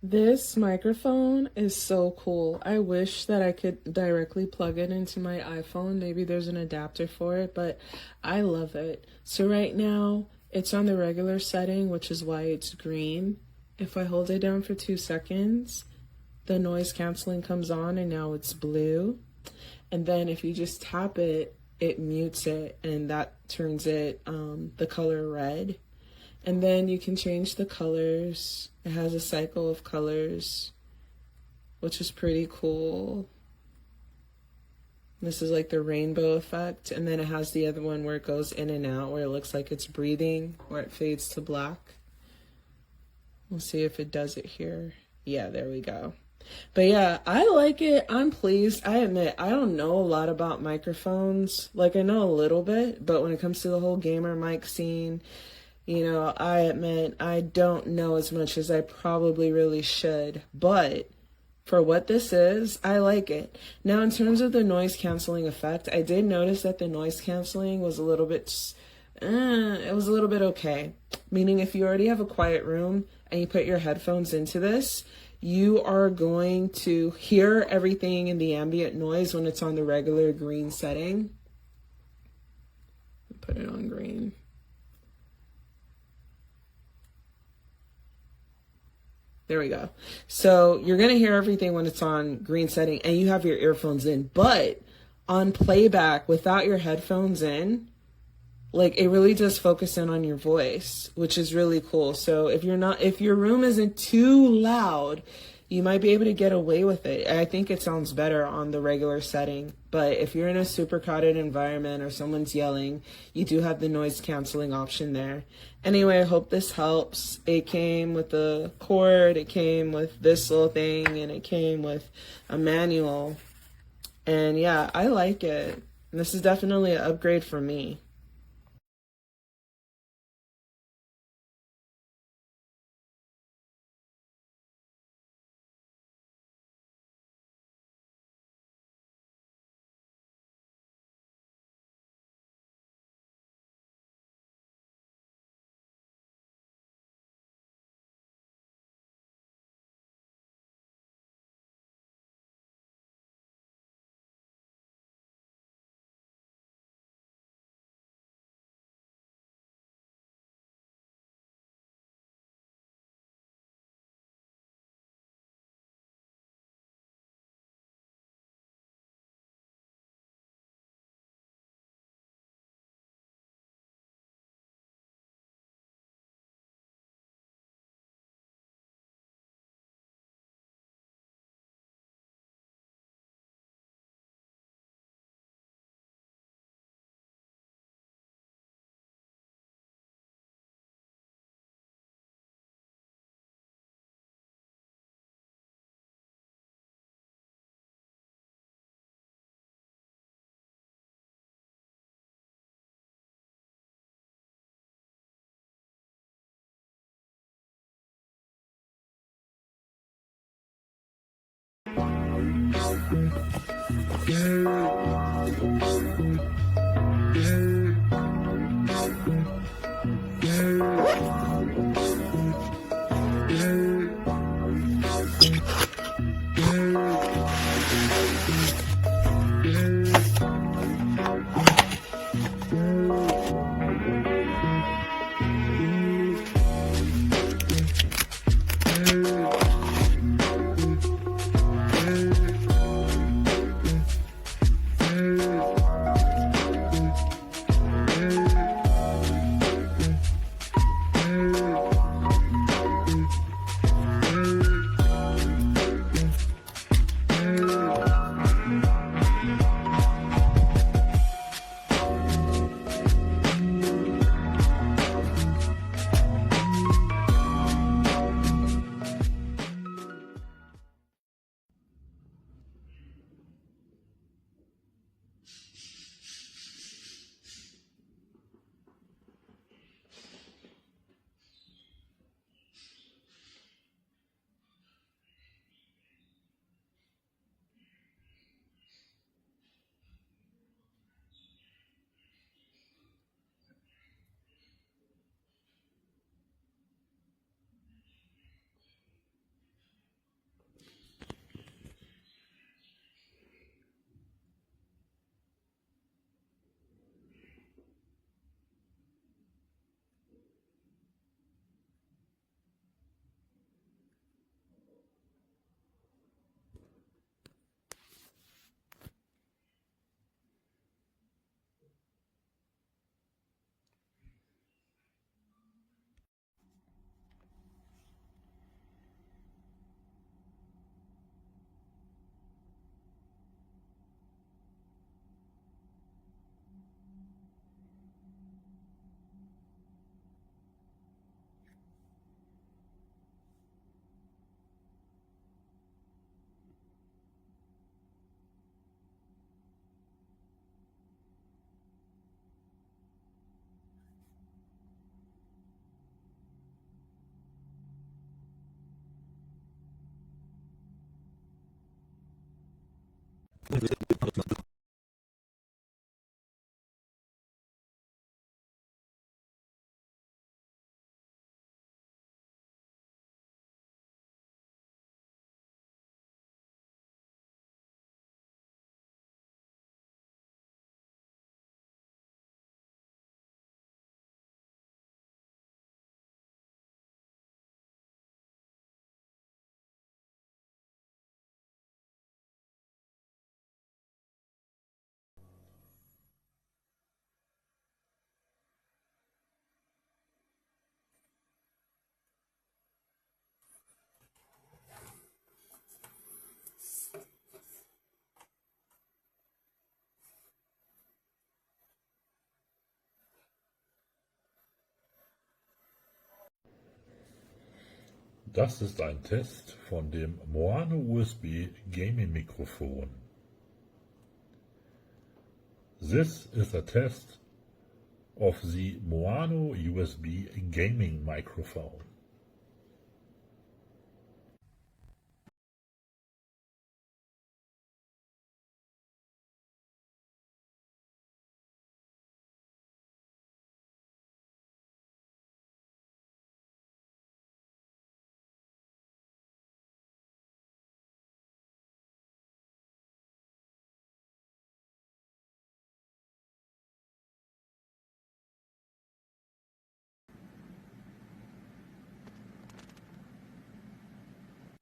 This microphone is so cool. I wish that I could directly plug it into my iPhone. Maybe there's an adapter for it, but I love it. So right now, it's on the regular setting, which is why it's green. If I hold it down for 2 seconds, the noise canceling comes on and now it's blue. And then if you just tap it, it mutes it and that turns it the color red. And then you can change the colors. It has a cycle of colors, which is pretty cool. This is like the rainbow effect. And then it has the other one where it goes in and out, where it looks like it's breathing, where it fades to black. We'll see if it does it here. Yeah, there we go. But yeah, I like it. I'm pleased. I admit, I don't know a lot about microphones. Like, I know a little bit, but when it comes to the whole gamer mic scene, you know, I admit I don't know as much as I probably really should, but for what this is, I like it. Now, in terms of the noise canceling effect, I did notice that the noise canceling was a little bit, it was a little bit okay. Meaning if you already have a quiet room and you put your headphones into this, you are going to hear everything in the ambient noise when it's on the regular green setting. Put it on green. There we go. So you're going to hear everything when it's on green setting and you have your earphones in, but on playback without your headphones in, like it really does focus in on your voice, which is really cool. So if your room isn't too loud, you might be able to get away with it. I think it sounds better on the regular setting, but if you're in a super crowded environment or someone's yelling, you do have the noise canceling option there. Anyway, I hope this helps. It came with the cord, it came with this little thing, and it came with a manual. And yeah, I like it. And this is definitely an upgrade for me. Das ist ein Test von dem MAONO USB Gaming Microphone. This is a test of the MAONO USB Gaming Microphone.